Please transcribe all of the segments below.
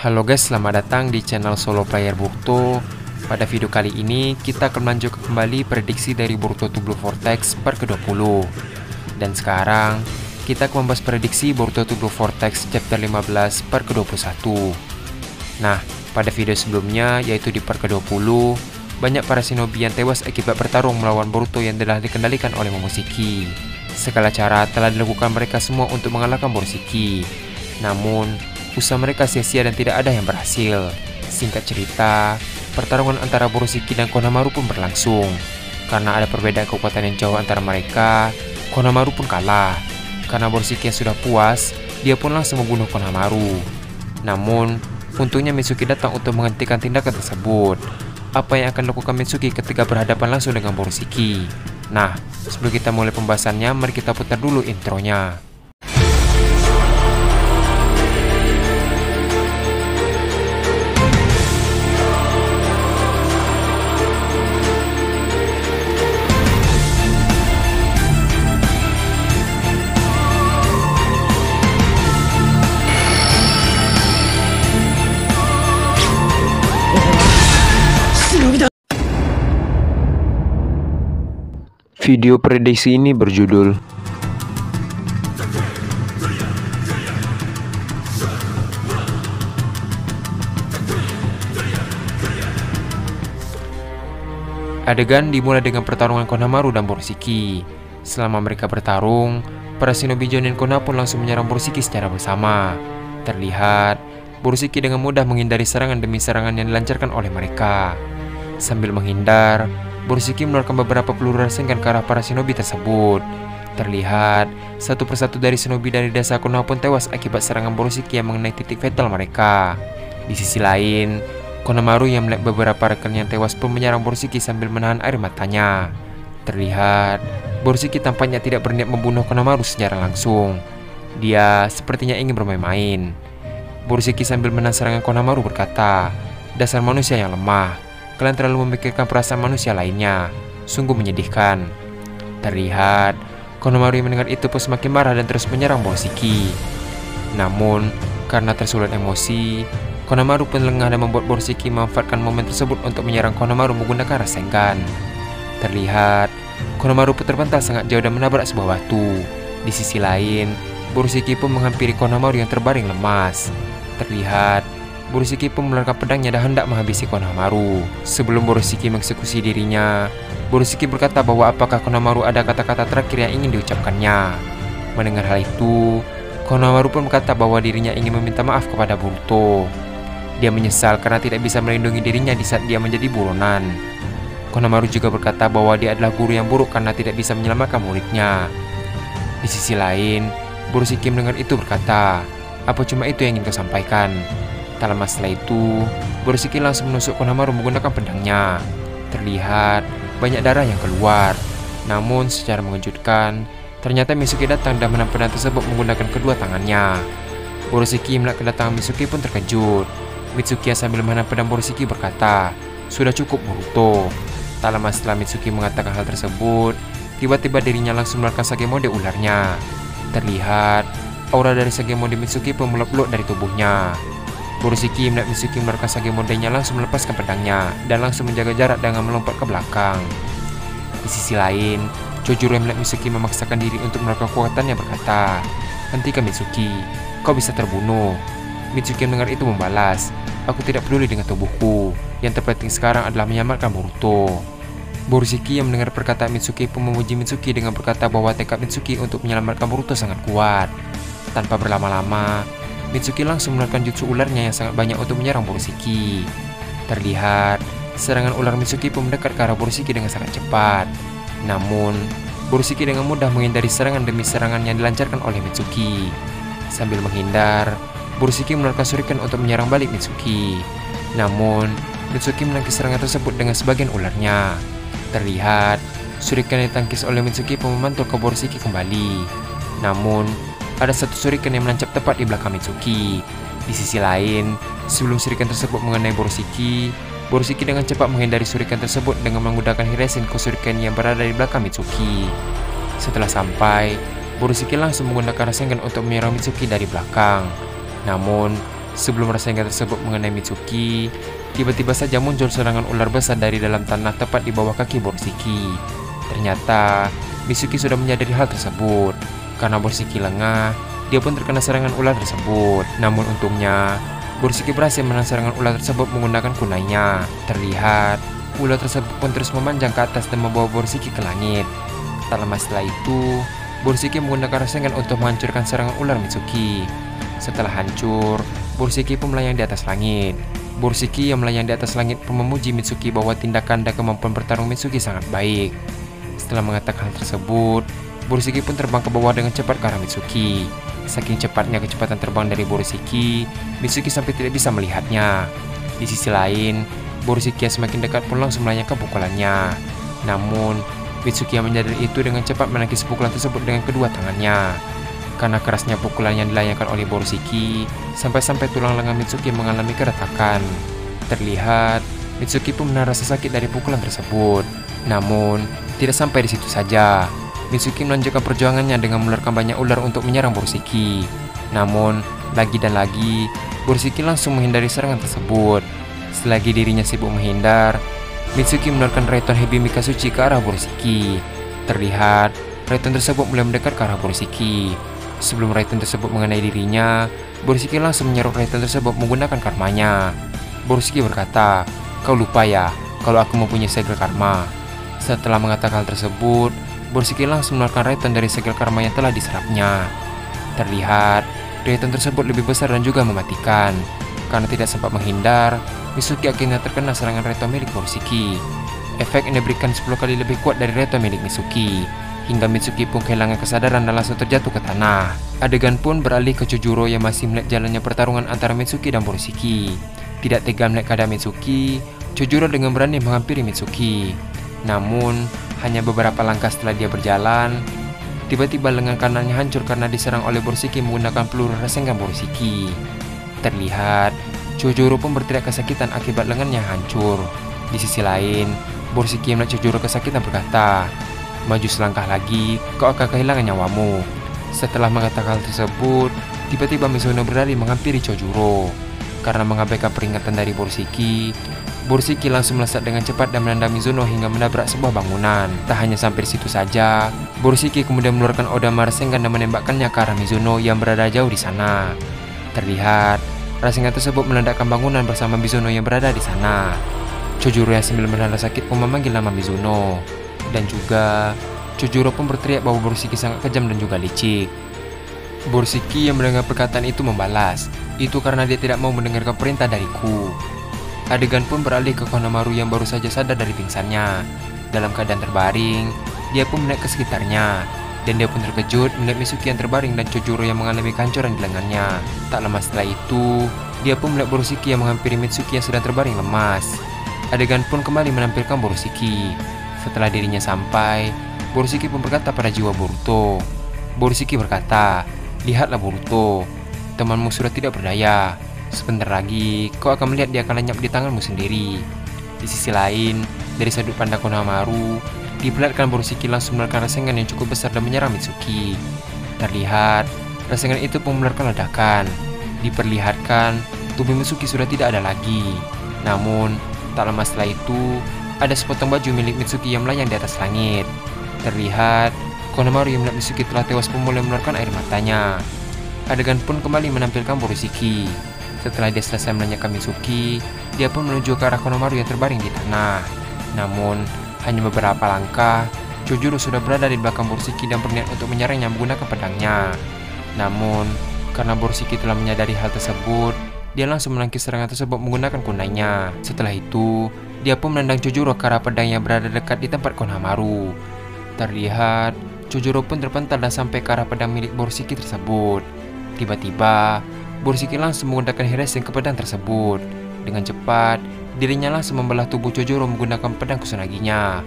Halo guys, selamat datang di channel Solo Player Boruto. Pada video kali ini kita akan melanjutkan kembali prediksi dari Boruto to Blue Vortex part ke-20. Dan sekarang kita akan membahas prediksi Boruto to Blue Vortex chapter 15 part ke-21. Nah, pada video sebelumnya yaitu di part ke-20, banyak para shinobi yang tewas akibat bertarung melawan Boruto yang telah dikendalikan oleh Momoshiki. Segala cara telah dilakukan mereka semua untuk mengalahkan Momoshiki. Namun usaha mereka sia-sia dan tidak ada yang berhasil. Singkat cerita, pertarungan antara Momoshiki dan Konohamaru pun berlangsung. Karena ada perbedaan kekuatan yang jauh antara mereka, Konohamaru pun kalah. Karena Momoshiki yang sudah puas, dia pun langsung membunuh Konohamaru. Namun, untungnya Mitsuki datang untuk menghentikan tindakan tersebut. Apa yang akan dilakukan Mitsuki ketika berhadapan langsung dengan Momoshiki? Nah, sebelum kita mulai pembahasannya, mari kita putar dulu intronya. Video prediksi ini berjudul Adegan dimulai dengan pertarungan Konohamaru dan Momoshiki. Selama mereka bertarung, para shinobi Jonin Konoha pun langsung menyerang Momoshiki secara bersama. Terlihat, Momoshiki dengan mudah menghindari serangan demi serangan yang dilancarkan oleh mereka. Sambil menghindar, Momoshiki mengeluarkan beberapa peluru rasengan ke arah para shinobi tersebut. Terlihat, satu persatu dari shinobi dari desa Konoha pun tewas akibat serangan Momoshiki yang mengenai titik fatal mereka. Di sisi lain, Konohamaru yang melihat beberapa rekan yang tewas pun menyerang Momoshiki sambil menahan air matanya. Terlihat, Momoshiki tampaknya tidak berniat membunuh Konohamaru secara langsung. Dia sepertinya ingin bermain-main. Momoshiki sambil menahan serangan Konohamaru berkata, "Dasar manusia yang lemah. Kalian terlalu memikirkan perasaan manusia lainnya. Sungguh menyedihkan." Terlihat, Konohamaru yang mendengar itu pun semakin marah dan terus menyerang Momoshiki. Namun, karena tersulut emosi, Konohamaru pun lengah dan membuat Momoshiki memanfaatkan momen tersebut untuk menyerang Konohamaru menggunakan rasengan. Terlihat, Konohamaru pun terpental sangat jauh dan menabrak sebuah batu. Di sisi lain, Momoshiki pun menghampiri Konohamaru yang terbaring lemas. Terlihat, Momoshiki pun mengeluarkan pedangnya dan hendak menghabisi Konohamaru. Sebelum Momoshiki mengeksekusi dirinya, Momoshiki berkata bahwa apakah Konohamaru ada kata-kata terakhir yang ingin diucapkannya. Mendengar hal itu, Konohamaru pun berkata bahwa dirinya ingin meminta maaf kepada Boruto. Dia menyesal karena tidak bisa melindungi dirinya di saat dia menjadi buronan. Konohamaru juga berkata bahwa dia adalah guru yang buruk karena tidak bisa menyelamatkan muridnya. Di sisi lain, Momoshiki mendengar itu berkata, "Apa cuma itu yang ingin kau sampaikan?" Tak lama setelah itu, Momoshiki langsung menusuk Konohamaru menggunakan pedangnya. Terlihat banyak darah yang keluar. Namun secara mengejutkan, ternyata Mitsuki datang dan menahan pedang tersebut menggunakan kedua tangannya. Momoshiki melihat kedatangan Mitsuki pun terkejut. Mitsuki sambil menahan pedang Momoshiki berkata, "Sudah cukup Boruto." Tak lama setelah Mitsuki mengatakan hal tersebut, tiba-tiba dirinya langsung mengeluarkan Sage Mode ularnya. Terlihat, aura dari Sage Mode Mitsuki pun melelap dari tubuhnya. Momoshiki melihat Mitsuki mengeluarkan Sage Mode-nya langsung melepaskan pedangnya dan langsung menjaga jarak dengan melompat ke belakang. Di sisi lain, Chojuro yang melihat Mitsuki memaksakan diri untuk mengeluarkan kekuatannya berkata, "Hentikan Mitsuki, kau bisa terbunuh." Mitsuki mendengar itu membalas, "Aku tidak peduli dengan tubuhku. Yang terpenting sekarang adalah menyelamatkan Boruto." Momoshiki yang mendengar perkataan Mitsuki pun memuji Mitsuki dengan berkata bahwa tekad Mitsuki untuk menyelamatkan Boruto sangat kuat. Tanpa berlama-lama, Mitsuki langsung mengeluarkan jutsu ularnya yang sangat banyak untuk menyerang Momoshiki. Terlihat, serangan ular Mitsuki pun mendekat ke arah Momoshiki dengan sangat cepat. Namun, Momoshiki dengan mudah menghindari serangan demi serangan yang dilancarkan oleh Mitsuki. Sambil menghindar, Momoshiki mengeluarkan shuriken untuk menyerang balik Mitsuki. Namun, Mitsuki menangkis serangan tersebut dengan sebagian ularnya. Terlihat, shuriken yang ditangkis oleh Mitsuki pun memantul ke Momoshiki kembali. Namun, ada satu shuriken yang menancap tepat di belakang Mitsuki. Di sisi lain, sebelum shuriken tersebut mengenai Momoshiki, Momoshiki dengan cepat menghindari shuriken tersebut dengan menggunakan Hiraisen ke shuriken yang berada di belakang Mitsuki. Setelah sampai, Momoshiki langsung menggunakan rasengan untuk menyerang Mitsuki dari belakang. Namun, Sebelum Rasengan tersebut mengenai Mitsuki, tiba-tiba saja muncul serangan ular besar dari dalam tanah tepat di bawah kaki Borisiki. Ternyata Mitsuki sudah menyadari hal tersebut. Karena Borisiki lengah, dia pun terkena serangan ular tersebut. Namun untungnya, Borisiki berhasil menang serangan ular tersebut menggunakan kunainya. Terlihat, ular tersebut pun terus memanjang ke atas dan membawa Borisiki ke langit. Tak lama setelah itu, Borisiki menggunakan Rasengan untuk menghancurkan serangan ular Mitsuki. Setelah hancur, Borisiki pun melayang di atas langit. Borisiki yang melayang di atas langit pun memuji Mitsuki bahwa tindakan dan kemampuan bertarung Mitsuki sangat baik. Setelah mengatakan hal tersebut, Borisiki pun terbang ke bawah dengan cepat ke arah Mitsuki. Saking cepatnya kecepatan terbang dari Borisiki, Mitsuki sampai tidak bisa melihatnya. Di sisi lain, Borisiki yang semakin dekat pun langsung melayangkan pukulannya. Namun, Mitsuki yang menyadari itu dengan cepat menangkis pukulan tersebut dengan kedua tangannya. Karena kerasnya pukulan yang dilayangkan oleh Borisiki, sampai-sampai tulang lengan Mitsuki mengalami keretakan. Terlihat, Mitsuki pun menahan rasa sakit dari pukulan tersebut. Namun, tidak sampai di situ saja. Mitsuki melanjutkan perjuangannya dengan mengeluarkan banyak ular untuk menyerang Borisiki. Namun, lagi dan lagi, Borisiki langsung menghindari serangan tersebut. Selagi dirinya sibuk menghindar, Mitsuki mengeluarkan Raiton Hebi Mikasuchi ke arah Borisiki. Terlihat, Raiton tersebut mulai mendekat ke arah Borisiki. Sebelum Raiton tersebut mengenai dirinya, Borisiki langsung menyerok Raiton tersebut menggunakan karmanya. Borisiki berkata, "Kau lupa ya, kalau aku mempunyai segel karma." Setelah mengatakan hal tersebut, Borisiki langsung mengeluarkan Raiton dari segel karma yang telah diserapnya. Terlihat, Raiton tersebut lebih besar dan juga mematikan. Karena tidak sempat menghindar, Mitsuki akhirnya terkena serangan Raiton milik Borisiki. Efek ini diberikan 10 kali lebih kuat dari Raiton milik Mitsuki, hingga Mitsuki pun kehilangan kesadaran dan langsung terjatuh ke tanah. Adegan pun beralih ke Chojuro yang masih melihat jalannya pertarungan antara Mitsuki dan Borisiki. Tidak tega melihat keadaan Mitsuki, Chojuro dengan berani menghampiri Mitsuki. Namun, hanya beberapa langkah setelah dia berjalan, tiba-tiba lengan kanannya hancur karena diserang oleh Borisiki menggunakan peluru Rasengan Borisiki. Terlihat, Chojuro pun berteriak kesakitan akibat lengannya hancur. Di sisi lain, Borisiki yang melihat Chojuro kesakitan berkata, "Maju selangkah lagi, kau akan kehilangan nyawamu." Setelah mengatakan hal tersebut, tiba-tiba Mizuno berlari menghampiri Chojuro. Karena mengabaikan peringatan dari Borisiki, Borisiki langsung melesat dengan cepat dan menendang Mizuno hingga menabrak sebuah bangunan. Tak hanya sampai di situ saja, Borisiki kemudian mengeluarkan Odama Rasengan dan menembakkannya ke arah Mizuno yang berada jauh di sana. Terlihat, Rasengan tersebut meledakkan bangunan bersama Mizuno yang berada di sana. Chojuro yang sambil menahan sakit pun memanggil nama Mizuno. Dan juga, Chojuro pun berteriak bahwa Borisiki sangat kejam dan juga licik. Borisiki yang mendengar perkataan itu membalas, "Itu karena dia tidak mau mendengarkan perintah dariku." Adegan pun beralih ke Konamaru yang baru saja sadar dari pingsannya. Dalam keadaan terbaring, dia pun melihat ke sekitarnya. Dan dia pun terkejut melihat Mitsuki yang terbaring dan Chojuro yang mengalami kehancuran di lengannya. Tak lama setelah itu, dia pun melihat Borisiki yang menghampiri Mitsuki yang sedang terbaring lemas. Adegan pun kembali menampilkan Borisiki. Setelah dirinya sampai, Borisiki pun berkata pada jiwa Boruto. Borisiki berkata, "Lihatlah Boruto, temanmu sudah tidak berdaya. Sebentar lagi, kau akan melihat dia akan lenyap di tanganmu sendiri." Di sisi lain, dari sudut pandang Konohamaru, diperlihatkan Borisiki langsung mengeluarkan Rasengan yang cukup besar dan menyerang Mitsuki. Terlihat, Rasengan itu pun mengeluarkan ledakan. Diperlihatkan, tubuh Mitsuki sudah tidak ada lagi. Namun, tak lama setelah itu, ada sepotong baju milik Mitsuki yang melayang di atas langit. Terlihat, Konohamaru yang melihat Mitsuki telah tewas pun mulai mengeluarkan air matanya. Adegan pun kembali menampilkan Borisiki. Setelah dia selesai menanyakan Mitsuki, dia pun menuju ke arah Konohamaru yang terbaring di tanah. Namun, hanya beberapa langkah, Chojuro sudah berada di belakang Borisiki dan berniat untuk menyerangnya menggunakan pedangnya. Namun, karena Borisiki telah menyadari hal tersebut, dia langsung menangkis serangan tersebut menggunakan kunainya. Setelah itu, dia pun menendang Chojuro ke arah pedang yang berada dekat di tempat Konohamaru. Terlihat, Chojuro pun terpental dan sampai ke arah pedang milik Borisiki tersebut. Tiba-tiba, Borisiki langsung menggunakan Hireisen ke pedang tersebut. Dengan cepat, dirinya langsung membelah tubuh Chojuro menggunakan pedang kusunaginya.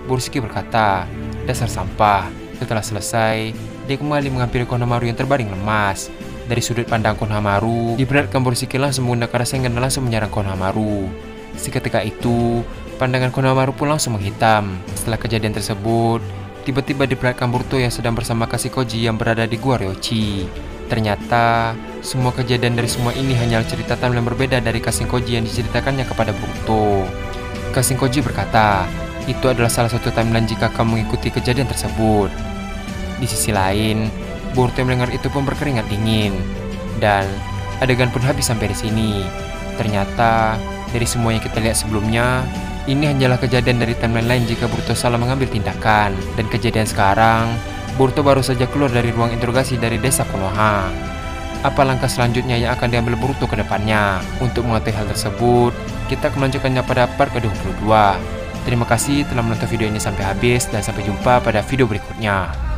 Borisiki berkata, "Dasar sampah." Setelah selesai, dia kembali menghampiri Konohamaru yang terbaring lemas. Dari sudut pandang Konohamaru, diperlihatkan Borisiki langsung menggunakan Rasengan dan langsung menyerang Konohamaru. Seketika itu, pandangan Konohamaru pun langsung menghitam. Setelah kejadian tersebut, tiba-tiba diperlihatkan Boruto yang sedang bersama Kashikoji yang berada di Gua Ryochi. Ternyata, Semua kejadian dari semua ini hanyalah cerita timeline berbeda dari Kashinkoji yang diceritakannya kepada Boruto. Kashinkoji berkata, itu adalah salah satu timeline jika kamu mengikuti kejadian tersebut. Di sisi lain, Boruto yang mendengar itu pun berkeringat dingin. Dan adegan pun habis sampai di sini. Ternyata, dari semua yang kita lihat sebelumnya, ini hanyalah kejadian dari timeline lain jika Boruto salah mengambil tindakan. Dan kejadian sekarang, Boruto baru saja keluar dari ruang interogasi dari desa Konoha. Apa langkah selanjutnya yang akan diambil Boruto ke depannya? Untuk mengetahui hal tersebut, kita akan melanjutkannya pada part ke-22. Terima kasih telah menonton video ini sampai habis dan sampai jumpa pada video berikutnya.